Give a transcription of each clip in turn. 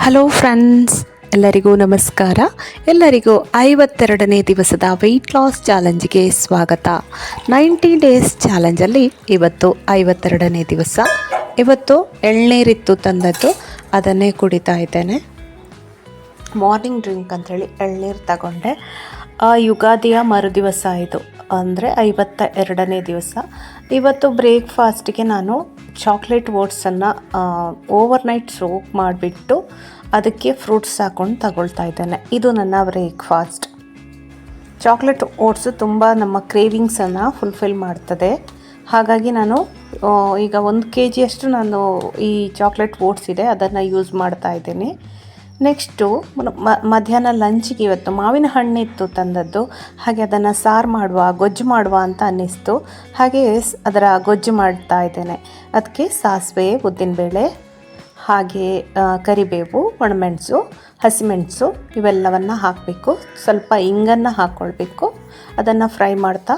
Hello friends, ಎಲ್ಲರಿಗೂ ನಮಸ್ಕಾರ. ಎಲ್ಲರಿಗೂ 52ನೇ ದಿವಸದ ವೆಯ್ಟ್ ಲಾಸ್ ಚಾಲೆಂಜ್ಗೆ ಸ್ವಾಗತ. 90 ಡೇಸ್ ಚಾಲೆಂಜಲ್ಲಿ ಇವತ್ತು 52ನೇ ದಿವಸ. ಇವತ್ತು ಎಳ್ನೀರಿತ್ತು ತಂದದ್ದು, ಅದನ್ನೇ ಕುಡಿತಾ ಇದ್ದೇನೆ. ಮಾರ್ನಿಂಗ್ ಡ್ರಿಂಕ್ ಅಂಥೇಳಿ ಎಳ್ನೀರು ತಗೊಂಡೆ. ಯುಗಾದಿಯ ಮರುದಿವಸ ಇದು, ಅಂದರೆ 52ನೇ ದಿವಸ. ಇವತ್ತು ಬ್ರೇಕ್ಫಾಸ್ಟಿಗೆ ನಾನು ಚಾಕ್ಲೇಟ್ ಓಟ್ಸನ್ನು ಓವರ್ನೈಟ್ ಸೋಕ್ ಮಾಡಿಬಿಟ್ಟು ಅದಕ್ಕೆ ಫ್ರೂಟ್ಸ್ ಹಾಕ್ಕೊಂಡು ತಗೊಳ್ತಾ ಇದ್ದೇನೆ. ಇದು ನನ್ನ ಬ್ರೇಕ್ಫಾಸ್ಟ್. ಚಾಕ್ಲೇಟ್ ಓಟ್ಸು ತುಂಬ ನಮ್ಮ ಕ್ರೇವಿಂಗ್ಸನ್ನು ಫುಲ್ಫಿಲ್ ಮಾಡ್ತದೆ. ಹಾಗಾಗಿ ನಾನು ಈಗ 1 kg ಅಷ್ಟು ನಾನು ಈ ಚಾಕ್ಲೇಟ್ ಓಟ್ಸ್ ಇದೆ, ಅದನ್ನು ಯೂಸ್ ಮಾಡ್ತಾ ಇದ್ದೀನಿ. ನೆಕ್ಸ್ಟು ಮಧ್ಯಾಹ್ನ ಲಂಚಿಗೆ ಇವತ್ತು ಮಾವಿನ ಹಣ್ಣಿತ್ತು ತಂದದ್ದು. ಹಾಗೆ ಅದನ್ನು ಸಾರು ಗೊಜ್ಜು ಮಾಡುವ ಅಂತ ಅನ್ನಿಸ್ತು. ಹಾಗೆ ಅದರ ಗೊಜ್ಜು ಮಾಡ್ತಾ ಇದ್ದೇನೆ. ಅದಕ್ಕೆ ಸಾಸಿವೆ, ಉದ್ದಿನಬೇಳೆ, ಹಾಗೆ ಕರಿಬೇವು, ಒಣಮೆಣಸು, ಹಸಿಮೆಣಸು ಇವೆಲ್ಲವನ್ನು ಹಾಕಬೇಕು. ಸ್ವಲ್ಪ ಇಂಗನ್ನು ಹಾಕ್ಕೊಳ್ಬೇಕು. ಅದನ್ನು ಫ್ರೈ ಮಾಡ್ತಾ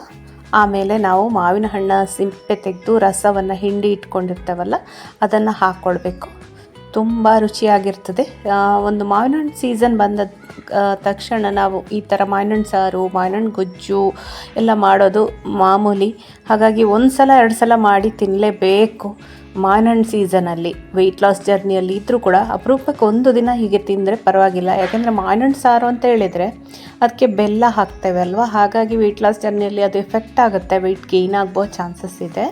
ಆಮೇಲೆ ನಾವು ಮಾವಿನ ಹಣ್ಣು ಸಿಂಪೆ ತೆಗೆದು ರಸವನ್ನು ಹಿಂಡಿ ಇಟ್ಕೊಂಡಿರ್ತೇವಲ್ಲ, ಅದನ್ನು ಹಾಕ್ಕೊಳ್ಬೇಕು. ತುಂಬ ರುಚಿಯಾಗಿರ್ತದೆ. ಒಂದು ಮಾವಿನ ಹಣ್ಣು ಸೀಸನ್ ಬಂದ ತಕ್ಷಣ ನಾವು ಈ ಥರ ಮಾವಿನ ಹಣ್ಣು ಸಾರು, ಮಾವಿನ ಹಣ್ಣು ಗೊಜ್ಜು ಎಲ್ಲ ಮಾಡೋದು ಮಾಮೂಲಿ. ಹಾಗಾಗಿ 1 ಸಲ 2 ಸಲ ಮಾಡಿ ತಿನ್ನಲೇಬೇಕು. ಮಾವಿನ ಹಣ್ಣು ಸೀಸನಲ್ಲಿ ವೆಯ್ಟ್ ಲಾಸ್ ಜರ್ನಿಯಲ್ಲಿ ಇದ್ದರೂ ಕೂಡ ಅಪರೂಪಕ್ಕೆ 1 ದಿನ ಹೀಗೆ ತಿಂದರೆ ಪರವಾಗಿಲ್ಲ. ಯಾಕೆಂದರೆ ಮಾವಿನ ಹಣ್ಣು ಸಾರು ಅಂತ ಹೇಳಿದರೆ ಅದಕ್ಕೆ ಬೆಲ್ಲ ಹಾಕ್ತೇವೆ ಅಲ್ವಾ, ಹಾಗಾಗಿ ವೆಯ್ಟ್ ಲಾಸ್ ಜರ್ನಿಯಲ್ಲಿ ಅದು ಎಫೆಕ್ಟ್ ಆಗುತ್ತೆ, ವೆಯ್ಟ್ ಗೇನ್ ಆಗೋ ಚಾನ್ಸಸ್ ಇದೆ.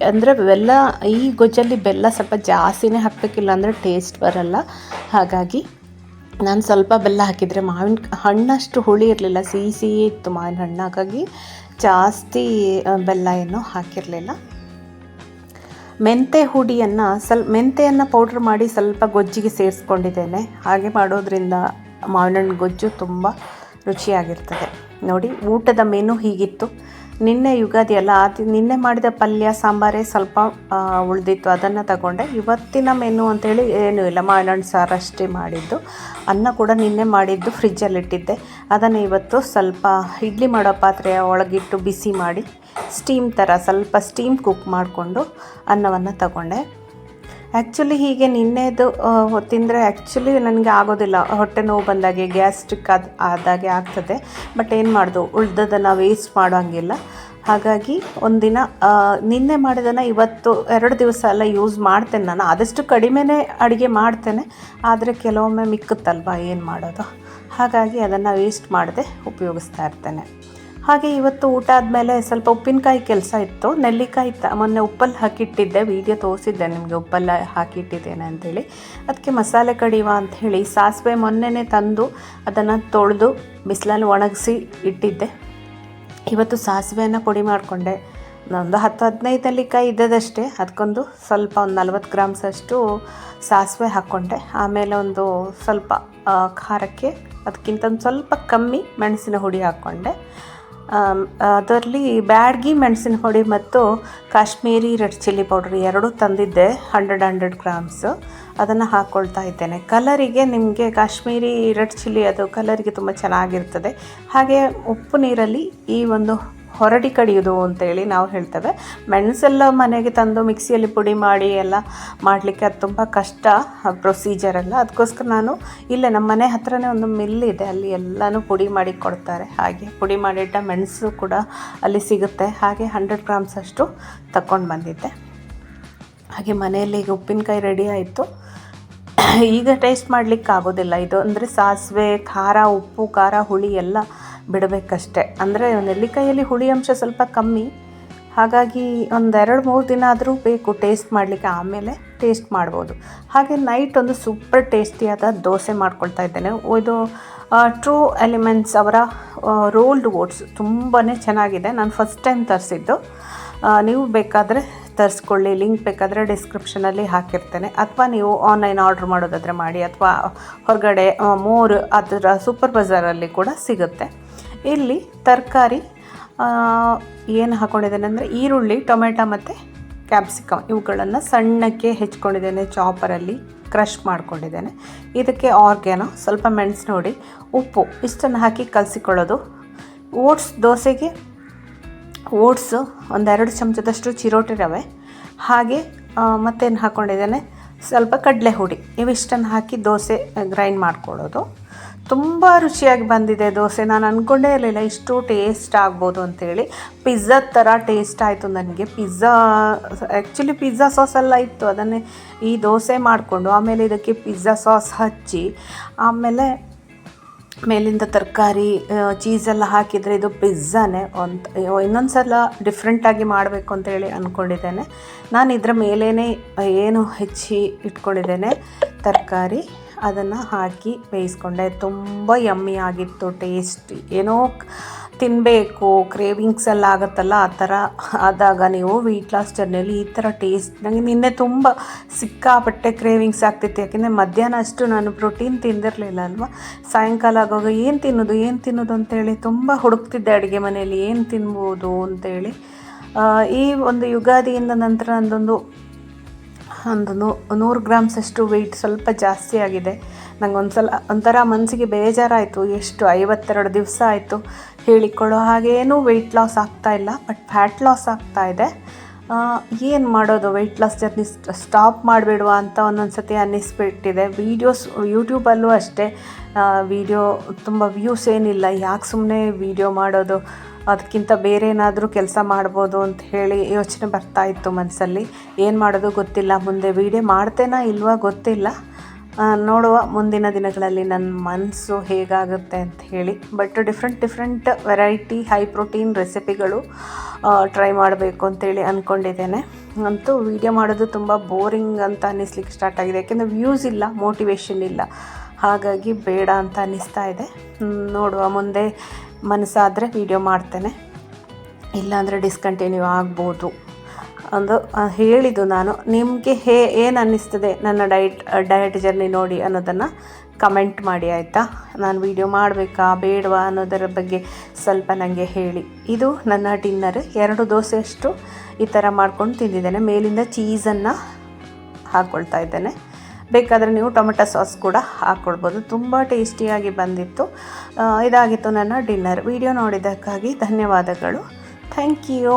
ಅಂದರೆ ಬೆಲ್ಲ, ಈ ಗೊಜ್ಜಲ್ಲಿ ಬೆಲ್ಲ ಸ್ವಲ್ಪ ಜಾಸ್ತಿನೇ ಹಾಕಬೇಕಿಲ್ಲ ಅಂದರೆ ಟೇಸ್ಟ್ ಬರಲ್ಲ. ಹಾಗಾಗಿ ನಾನು ಸ್ವಲ್ಪ ಬೆಲ್ಲ ಹಾಕಿದರೆ, ಮಾವಿನ ಹಣ್ಣಷ್ಟು ಹುಳಿ ಇರಲಿಲ್ಲ, ಸಿಹಿ ಇತ್ತು ಮಾವಿನ ಹಣ್ಣು, ಹಾಗಾಗಿ ಜಾಸ್ತಿ ಬೆಲ್ಲ ಏನೂ ಹಾಕಿರಲಿಲ್ಲ. ಮೆಂತೆಯನ್ನು ಪೌಡ್ರ್ ಮಾಡಿ ಸ್ವಲ್ಪ ಗೊಜ್ಜಿಗೆ ಸೇರಿಸ್ಕೊಂಡಿದ್ದೇನೆ. ಹಾಗೆ ಮಾಡೋದ್ರಿಂದ ಮಾವಿನ ಹಣ್ಣು ಗೊಜ್ಜು ತುಂಬ ರುಚಿಯಾಗಿರ್ತದೆ. ನೋಡಿ, ಊಟದ ಮೆನು ಹೀಗಿತ್ತು. ನಿನ್ನೆ ಯುಗಾದಿ ಅಲ್ಲ, ನಿನ್ನೆ ಮಾಡಿದ ಪಲ್ಯ ಸಾಂಬಾರೇ ಸ್ವಲ್ಪ ಉಳಿದಿತ್ತು, ಅದನ್ನು ತಗೊಂಡೆ. ಇವತ್ತಿನ ಮೆನು ಅಂತೇಳಿ ಏನೂ ಇಲ್ಲ, ಮಾವಿನ ಹಣ್ಣು ಸಾರು ಅಷ್ಟೇ ಮಾಡಿದ್ದು. ಅನ್ನ ಕೂಡ ನಿನ್ನೆ ಮಾಡಿದ್ದು ಫ್ರಿಜ್ಜಲ್ಲಿಟ್ಟಿದ್ದೆ. ಅದನ್ನು ಇವತ್ತು ಸ್ವಲ್ಪ ಇಡ್ಲಿ ಮಾಡೋ ಪಾತ್ರೆಯ ಒಳಗಿಟ್ಟು ಬಿಸಿ ಮಾಡಿ ಸ್ವಲ್ಪ ಸ್ಟೀಮ್ ಕುಕ್ ಮಾಡಿಕೊಂಡು ಅನ್ನವನ್ನು ತಗೊಂಡೆ. ಆ್ಯಕ್ಚುಲಿ ಹೀಗೆ ನಿನ್ನೆದು ತಿಂದರೆ ಆ್ಯಕ್ಚುಲಿ ನನಗೆ ಆಗೋದಿಲ್ಲ, ಹೊಟ್ಟೆ ನೋವು ಬಂದಾಗೆ, ಗ್ಯಾಸ್ಟ್ರಿಕ್ ಆದಾಗೆ ಆಗ್ತದೆ. ಬಟ್ ಏನು ಮಾಡೋದು, ಉಳ್ದದನ್ನು ವೇಸ್ಟ್ ಮಾಡೋಂಗಿಲ್ಲ. ಹಾಗಾಗಿ ಒಂದಿನ ನಿನ್ನೆ ಮಾಡಿದ್ದನ್ನು ಇವತ್ತು 2 ದಿವಸ ಎಲ್ಲ ಯೂಸ್ ಮಾಡ್ತೇನೆ. ನಾನು ಆದಷ್ಟು ಕಡಿಮೆನೇ ಅಡುಗೆ ಮಾಡ್ತೇನೆ, ಆದರೆ ಕೆಲವೊಮ್ಮೆ ಮಿಕ್ಕುತ್ತಲ್ವ, ಏನು ಮಾಡೋದು. ಹಾಗಾಗಿ ಅದನ್ನು ವೇಸ್ಟ್ ಮಾಡದೆ ಉಪಯೋಗಿಸ್ತಾ ಇರ್ತೇನೆ. ಹಾಗೆ ಇವತ್ತು ಊಟ ಆದಮೇಲೆ ಸ್ವಲ್ಪ ಉಪ್ಪಿನಕಾಯಿ ಕೆಲಸ ಇತ್ತು. ನೆಲ್ಲಿಕಾಯಿ ಮೊನ್ನೆ ಉಪ್ಪಲ್ಲಿ ಹಾಕಿಟ್ಟಿದ್ದೆ, ವೀಡಿಯೋ ತೋರಿಸಿದ್ದೆ ನಿಮಗೆ, ಉಪ್ಪಲ್ಲಿ ಹಾಕಿಟ್ಟಿದ್ದೇನೆ ಅಂಥೇಳಿ. ಅದಕ್ಕೆ ಮಸಾಲೆ ಕಡಿಯುವ ಅಂಥೇಳಿ ಸಾಸಿವೆ ಮೊನ್ನೆನೇ ತಂದು ಅದನ್ನು ತೊಳೆದು ಬಿಸಿಲಲ್ಲಿ ಒಣಗಿಸಿ ಇಟ್ಟಿದ್ದೆ. ಇವತ್ತು ಸಾಸಿವೆಯನ್ನು ಪುಡಿ ಮಾಡಿಕೊಂಡೆ. ಒಂದು 10-15 ನೆಲ್ಲಿಕಾಯಿ ಇದ್ದದಷ್ಟೇ, ಅದಕ್ಕೊಂದು ಸ್ವಲ್ಪ 40 ಗ್ರಾಮ್ಸಷ್ಟು ಸಾಸಿವೆ ಹಾಕ್ಕೊಂಡೆ. ಆಮೇಲೆ ಒಂದು ಸ್ವಲ್ಪ ಖಾರಕ್ಕೆ ಅದಕ್ಕಿಂತ ಒಂದು ಸ್ವಲ್ಪ ಕಮ್ಮಿ ಮೆಣಸಿನ ಹುಡಿ ಹಾಕ್ಕೊಂಡೆ. ಅದರಲ್ಲಿ ಬ್ಯಾಡಗಿ ಮೆಣಸಿನ ಹುಡಿ ಮತ್ತು ಕಾಶ್ಮೀರಿ ರೆಡ್ ಚಿಲ್ಲಿ ಪೌಡ್ರ್ ಎರಡೂ ತಂದಿದ್ದೆ, 100 ಗ್ರಾಮ್ಸು. ಅದನ್ನು ಹಾಕ್ಕೊಳ್ತಾ ಇದ್ದೇನೆ. ಕಲರಿಗೆ ನಿಮಗೆ ಕಾಶ್ಮೀರಿ ರೆಡ್ ಚಿಲ್ಲಿ ಅದು ಕಲರಿಗೆ ತುಂಬ ಚೆನ್ನಾಗಿರ್ತದೆ. ಹಾಗೆ ಉಪ್ಪು ನೀರಲ್ಲಿ ಈ ಒಂದು ಹೊರಡಿ ಕಡಿಯೋದು ಅಂತೇಳಿ ನಾವು ಹೇಳ್ತೇವೆ. ಮೆಣಸೆಲ್ಲ ಮನೆಗೆ ತಂದು ಮಿಕ್ಸಿಯಲ್ಲಿ ಪುಡಿ ಮಾಡಿ ಎಲ್ಲ ಮಾಡಲಿಕ್ಕೆ ಅದು ತುಂಬ ಕಷ್ಟ ಪ್ರೊಸೀಜರೆಲ್ಲ. ಅದಕ್ಕೋಸ್ಕರ ನಾನು ಇಲ್ಲೇ ನಮ್ಮ ಮನೆ ಹತ್ರನೇ ಒಂದು ಮಿಲ್ ಇದೆ, ಅಲ್ಲಿ ಎಲ್ಲನೂ ಪುಡಿ ಮಾಡಿ ಕೊಡ್ತಾರೆ. ಹಾಗೆ ಪುಡಿ ಮಾಡಿಟ್ಟ ಮೆಣಸು ಕೂಡ ಅಲ್ಲಿ ಸಿಗುತ್ತೆ. ಹಾಗೆ 100 ಗ್ರಾಮ್ಸಷ್ಟು ತಗೊಂಡು ಬಂದಿದ್ದೆ. ಹಾಗೆ ಮನೆಯಲ್ಲಿ ಈಗ ಉಪ್ಪಿನಕಾಯಿ ರೆಡಿ ಆಯಿತು. ಈಗ ಟೇಸ್ಟ್ ಮಾಡಲಿಕ್ಕೆ ಆಗೋದಿಲ್ಲ ಇದು, ಅಂದರೆ ಸಾಸಿವೆ, ಖಾರ, ಉಪ್ಪು, ಖಾರ, ಹುಳಿ ಎಲ್ಲ ಬಿಡಬೇಕಷ್ಟೆ. ಅಂದರೆ ನೆಲ್ಲಿಕಾಯಲ್ಲಿ ಹುಳಿ ಅಂಶ ಸ್ವಲ್ಪ ಕಮ್ಮಿ, ಹಾಗಾಗಿ ಒಂದು 2-3 ದಿನ ಆದರೂ ಬೇಕು ಟೇಸ್ಟ್ ಮಾಡಲಿಕ್ಕೆ, ಆಮೇಲೆ ಟೇಸ್ಟ್ ಮಾಡ್ಬೋದು. ಹಾಗೆ ನೈಟ್ ಒಂದು ಸೂಪರ್ ಟೇಸ್ಟಿಯಾದ ದೋಸೆ ಮಾಡ್ಕೊಳ್ತಾ ಇದ್ದೇನೆ. ಇದು ಟ್ರೂ ಎಲಿಮೆಂಟ್ಸ್ ಅವರ ರೋಲ್ಡ್ ಓಟ್ಸ್ ತುಂಬಾ ಚೆನ್ನಾಗಿದೆ. ನಾನು ಫಸ್ಟ್ ಟೈಮ್ ತರಿಸಿದ್ದು. ನೀವು ಬೇಕಾದರೆ ತರಿಸ್ಕೊಳ್ಳಿ, ಲಿಂಕ್ ಬೇಕಾದರೆ ಡಿಸ್ಕ್ರಿಪ್ಷನಲ್ಲಿ ಹಾಕಿರ್ತೇನೆ. ಅಥವಾ ನೀವು ಆನ್ಲೈನ್ ಆರ್ಡ್ರ್ ಮಾಡೋದಾದರೆ ಮಾಡಿ, ಅಥವಾ ಹೊರಗಡೆ ಅದರ ಸೂಪರ್ ಬಜಾರಲ್ಲಿ ಕೂಡ ಸಿಗುತ್ತೆ. ಇಲ್ಲಿ ತರಕಾರಿ ಏನು ಹಾಕ್ಕೊಂಡಿದ್ದೇನೆ ಅಂದರೆ ಈರುಳ್ಳಿ, ಟೊಮೆಟೊ ಮತ್ತು ಕ್ಯಾಪ್ಸಿಕಮ್ ಇವುಗಳನ್ನು ಸಣ್ಣಕ್ಕೆ ಹೆಚ್ಕೊಂಡಿದ್ದೇನೆ, ಚಾಪರಲ್ಲಿ ಕ್ರಷ್ ಮಾಡ್ಕೊಂಡಿದ್ದೇನೆ. ಇದಕ್ಕೆ ಆರ್ಗ್ಯಾನೋ, ಸ್ವಲ್ಪ ಮೆಣಸಿನ ಹುಡಿ, ಉಪ್ಪು ಇಷ್ಟನ್ನು ಹಾಕಿ ಕಲಸಿಕೊಳ್ಳೋದು. ದೋಸೆಗೆ ಓಟ್ಸು ಒಂದು 2 ಚಮಚದಷ್ಟು ಚಿರೋಟಿ ರವೆ, ಹಾಗೆ ಮತ್ತೇನು ಹಾಕ್ಕೊಂಡಿದ್ದೇನೆ, ಸ್ವಲ್ಪ ಕಡಲೆ ಹುಡಿ ಇವಿಷ್ಟನ್ನು ಹಾಕಿ ದೋಸೆ ಗ್ರೈಂಡ್ ಮಾಡ್ಕೊಳ್ಳೋದು. ತುಂಬ ರುಚಿಯಾಗಿ ಬಂದಿದೆ ದೋಸೆ. ನಾನು ಅಂದ್ಕೊಂಡೇ ಇರಲಿಲ್ಲ ಇಷ್ಟು ಟೇಸ್ಟ್ ಆಗ್ಬೋದು ಅಂಥೇಳಿ. ಪಿಜ್ಜಾದ ಥರ ಟೇಸ್ಟ್ ಆಯಿತು ನನಗೆ. ಆ್ಯಕ್ಚುಲಿ ಪಿಜ್ಜಾ ಸಾಸೆಲ್ಲ ಇತ್ತು, ಅದನ್ನೇ ಈ ದೋಸೆ ಮಾಡಿಕೊಂಡು ಆಮೇಲೆ ಇದಕ್ಕೆ ಪಿಜ್ಜಾ ಸಾಸ್ ಹಚ್ಚಿ ಆಮೇಲೆ ಮೇಲಿಂದ ತರಕಾರಿ ಚೀಸೆಲ್ಲ ಹಾಕಿದರೆ ಇದು ಪಿಜ್ಜಾನೇ. ಇನ್ನೊಂದು ಸಲ ಡಿಫ್ರೆಂಟಾಗಿ ಮಾಡಬೇಕು ಅಂತೇಳಿ ಅಂದ್ಕೊಂಡಿದ್ದೇನೆ. ನಾನು ಇದರ ಮೇಲೇ ಏನು ಹೆಚ್ಚಿ ಇಟ್ಕೊಂಡಿದ್ದೇನೆ ತರಕಾರಿ, ಅದನ್ನು ಹಾಕಿ ಬೇಯಿಸ್ಕೊಂಡೆ. ತುಂಬ ಯಮ್ಮಿ ಆಗಿತ್ತು, ಟೇಸ್ಟ್ ಏನೋ ತಿನ್ನಬೇಕು ಕ್ರೇವಿಂಗ್ಸ್ ಎಲ್ಲ ಆಗುತ್ತಲ್ಲ, ಆ ಥರ ಆದಾಗ ನೀವು ವೆಯ್ಟ್ ಲಾಸ್ ಜರ್ನಿಯಲ್ಲಿ ಈ ಥರ ಟೇಸ್ಟ್. ನನಗೆ ನಿನ್ನೆ ತುಂಬ ಸಿಕ್ಕಾಪಟ್ಟೆ ಕ್ರೇವಿಂಗ್ಸ್ ಆಗ್ತಿತ್ತು, ಯಾಕೆಂದರೆ ಮಧ್ಯಾಹ್ನ ಅಷ್ಟು ನಾನು ಪ್ರೋಟೀನ್ ತಿಂದಿರಲಿಲ್ಲ ಅಲ್ವಾ. ಸಾಯಂಕಾಲ ಆಗುವಾಗ ಏನು ತಿನ್ನೋದು ಅಂತೇಳಿ ತುಂಬ ಹುಡುಕ್ತಿದ್ದೆ ಅಡುಗೆ ಮನೆಯಲ್ಲಿ ಏನು ತಿನ್ಬೋದು ಅಂತೇಳಿ. ಈ ಒಂದು ಯುಗಾದಿಯಿಂದ ನಂತರ ಒಂದು 100 ಗ್ರಾಮ್ಸಷ್ಟು ವೆಯ್ಟ್ ಸ್ವಲ್ಪ ಜಾಸ್ತಿ ಆಗಿದೆ. ನಂಗೆ ಒಂಥರ ಮನಸ್ಸಿಗೆ ಬೇಜಾರಾಯಿತು. ಎಷ್ಟು 52 ದಿವಸ ಆಯಿತು ಹೇಳಿಕೊಳ್ಳೋ ಹಾಗೇನೂ ವೆಯ್ಟ್ ಲಾಸ್ ಆಗ್ತಾಯಿಲ್ಲ, ಬಟ್ ಫ್ಯಾಟ್ ಲಾಸ್ ಆಗ್ತಾಯಿದೆ. ಏನು ಮಾಡೋದು, ವೆಯ್ಟ್ ಲಾಸ್ ಜರ್ನಿ ಸ್ಟಾಪ್ ಮಾಡಿಬಿಡುವ ಅಂತ ಒಂದೊಂದು ಸತಿ ಅನ್ನಿಸ್ಬಿಟ್ಟಿದೆ. ಯೂಟ್ಯೂಬಲ್ಲೂ ಅಷ್ಟೇ ವೀಡಿಯೋ ತುಂಬ ವ್ಯೂಸ್ ಏನಿಲ್ಲ, ಯಾಕೆ ಸುಮ್ಮನೆ ವೀಡಿಯೋ ಮಾಡೋದು, ಅದಕ್ಕಿಂತ ಬೇರೆ ಏನಾದರೂ ಕೆಲಸ ಮಾಡ್ಬೋದು ಅಂತ ಹೇಳಿ ಯೋಚನೆ ಬರ್ತಾಯಿತ್ತು ಮನಸ್ಸಲ್ಲಿ. ಏನು ಮಾಡೋದು ಗೊತ್ತಿಲ್ಲ, ಮುಂದೆ ವೀಡಿಯೋ ಮಾಡ್ತೇನಾ ಇಲ್ವಾ ಗೊತ್ತಿಲ್ಲ, ನೋಡುವ ಮುಂದಿನ ದಿನಗಳಲ್ಲಿ ನನ್ನ ಮನಸ್ಸು ಹೇಗಾಗುತ್ತೆ ಅಂತ ಹೇಳಿ. But different variety high protein ರೆಸಿಪಿಗಳು ಟ್ರೈ ಮಾಡಬೇಕು ಅಂತೇಳಿ ಅಂದ್ಕೊಂಡಿದ್ದೇನೆ. ಅಂತೂ ವೀಡಿಯೋ ಮಾಡೋದು ತುಂಬ ಬೋರಿಂಗ್ ಅಂತ ಅನ್ನಿಸ್ಲಿಕ್ಕೆ ಸ್ಟಾರ್ಟ್ ಆಗಿದೆ, ಯಾಕೆಂದರೆ ವ್ಯೂಸ್ ಇಲ್ಲ, ಮೋಟಿವೇಶನ್ ಇಲ್ಲ, ಹಾಗಾಗಿ ಬೇಡ ಅಂತ ಅನ್ನಿಸ್ತಾ ಇದೆ. ನೋಡುವ ಮುಂದೆ ಮನಸ್ಸಾದರೆ ವೀಡಿಯೋ ಮಾಡ್ತೇನೆ, ಇಲ್ಲಾಂದರೆ ಡಿಸ್ಕಂಟಿನ್ಯೂ ಆಗ್ಬೋದು ಅಂದು ಹೇಳಿದ್ದು ನಾನು. ನಿಮಗೆ ಏನು ಅನ್ನಿಸ್ತದೆ ನನ್ನ ಡಯಟ್ ಜರ್ನಿ ನೋಡಿ ಅನ್ನೋದನ್ನು ಕಮೆಂಟ್ ಮಾಡಿ ಆಯಿತಾ. ನಾನು ವೀಡಿಯೋ ಮಾಡಬೇಕಾ ಬೇಡವಾ ಅನ್ನೋದರ ಬಗ್ಗೆ ಸ್ವಲ್ಪ ನನಗೆ ಹೇಳಿ. ಇದು ನನ್ನ ಡಿನ್ನರ್. 2 ದೋಸೆಯಷ್ಟು ಈ ಥರ ಮಾಡ್ಕೊಂಡು ತಿಂದಿದ್ದೇನೆ. ಮೇಲಿಂದ ಚೀಸನ್ನು ಹಾಕ್ಕೊಳ್ತಾ ಇದ್ದೇನೆ. ಬೇಕಾದರೆ ನೀವು ಟೊಮೆಟೊ ಸಾಸ್ ಕೂಡ ಹಾಕ್ಕೊಳ್ಬೋದು. ತುಂಬ ಟೇಸ್ಟಿಯಾಗಿ ಬಂದಿತ್ತು. ಇದಾಗಿತ್ತು ನನ್ನ ಡಿನ್ನರ್. ವಿಡಿಯೋ ನೋಡಿದ್ದಕ್ಕಾಗಿ ಧನ್ಯವಾದಗಳು. Thank you.